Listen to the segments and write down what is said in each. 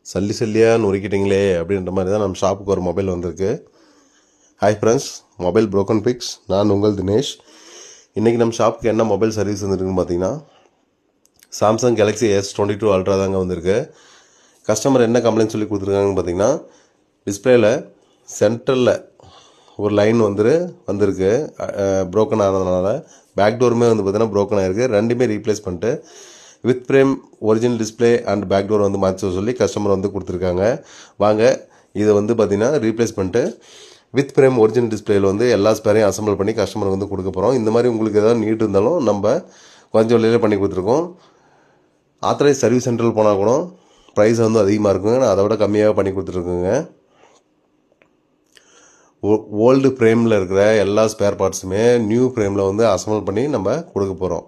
சல்லி சல்லியாக நொறுக்கிட்டீங்களே அப்படின்ற மாதிரி தான் நம்ம ஷாப்புக்கு ஒரு மொபைல் வந்திருக்கு. Hi friends, mobile broken fix. நான் உங்கள் தினேஷ். இன்றைக்கி நம்ம ஷாப்புக்கு என்ன மொபைல் சர்வீஸ் வந்துருக்குன்னு பார்த்தீங்கன்னா, சாம்சங் கேலக்ஸி S22 அல்ட்ரா தாங்க வந்திருக்கு. கஸ்டமர் என்ன கம்ப்ளைண்ட் சொல்லி கொடுத்துருக்காங்கன்னு பார்த்தீங்கன்னா, டிஸ்பிளேயில் சென்டரில் ஒரு லைன் வந்திருக்கு ப்ரோக்கன் ஆனதுனால. பேக் டோருமே பார்த்தீங்கன்னா ப்ரோக்கன் ஆகிருக்கு. ரெண்டுமே ரீப்ளேஸ் பண்ணிட்டு with frame original display and back door மாற்ற சொல்லி கஸ்டமர் கொடுத்துருக்காங்க. வாங்க இதை பார்த்தீங்கன்னா ரீப்ளேஸ் பண்ணிட்டு வித் ஃப்ரேம் ஒரிஜினல் டிஸ்பிளேயில் எல்லா ஸ்பேரையும் அசம்பிள் பண்ணி கஸ்டமருக்கு கொடுக்க போகிறோம். இந்த மாதிரி உங்களுக்கு ஏதாவது நீட் இருந்தாலும் நம்ம கொஞ்சம் விலையில பண்ணி கொடுத்துருக்கோம். ஆத்தரைஸ் சர்வீஸ் சென்டரில் போனால் கூட ப்ரைஸ் அதிகமாக இருக்குங்க. நான் அதை விட கம்மியாக பண்ணி கொடுத்துருக்குங்க. ஓல்டு ஃப்ரேமில் இருக்கிற எல்லா ஸ்பேர் பார்ட்ஸுமே நியூ ஃப்ரேமில் அசம்பிள் பண்ணி நம்ம கொடுக்க போகிறோம்.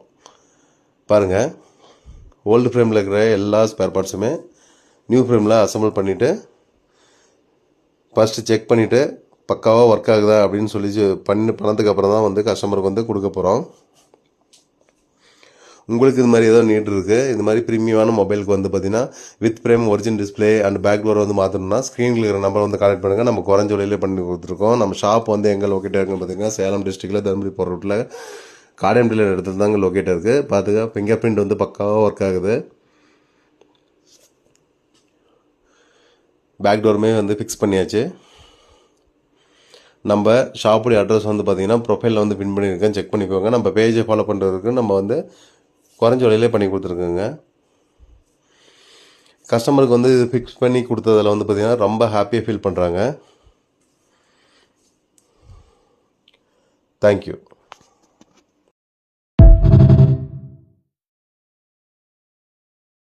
பாருங்கள், ஓல்டு ஃப்ரேமில் இருக்கிற எல்லா ஸ்பேர் பார்ட்ஸுமே நியூ ஃப்ரேமில் அசம்பிள் பண்ணிவிட்டு ஃபஸ்ட்டு செக் பண்ணிவிட்டு பக்காவாக ஒர்க் ஆகுதா அப்படின்னு சொல்லி பண்ணதுக்கு அப்புறம் தான் கஸ்டமருக்கு கொடுக்க போகிறோம். உங்களுக்கு இது மாதிரி ஏதோ நீட் இருக்குது, இது மாதிரி ப்ரீமியமான மொபைலுக்கு பார்த்தீங்கன்னா with frame original display and back door மாற்றணும்னா ஸ்க்ரீனில் இருக்கிற நம்பர் கான்டெக்ட் பண்ணுங்கள். நம்ம குறைஞ்ச விலையிலே பண்ணி கொடுத்துருக்கோம். நம்ம ஷாப் எங்கே லொக்கேட் இருக்குன்னு பார்த்தீங்கன்னா, சேலம் டிஸ்ட்ரிக்டில் தருமபுரி போகிற ரூட்டில் காடேம்பிள்ளை இடத்துல தாங்க லொக்கேட் இருக்குது. பார்த்துக்க, ஃபிங்கர் பிரிண்ட் பக்காவாக ஒர்க் ஆகுது. பேக் டோருமே ஃபிக்ஸ் பண்ணியாச்சு. நம்ம ஷாப்புடைய அட்ரஸ் பார்த்தீங்கன்னா ப்ரொஃபைலில் பின் பண்ணியிருக்கேன், செக் பண்ணிக்கோங்க. நம்ம பேஜை ஃபாலோ பண்ணுறதுக்கு நம்ம குறைஞ்ச விலையிலே பண்ணி கொடுத்துருக்கோங்க. கஸ்டமருக்கு இது ஃபிக்ஸ் பண்ணி கொடுத்ததில் பார்த்தீங்கன்னா ரொம்ப ஹாப்பியாக ஃபீல் பண்ணுறாங்க. தேங்க்யூ.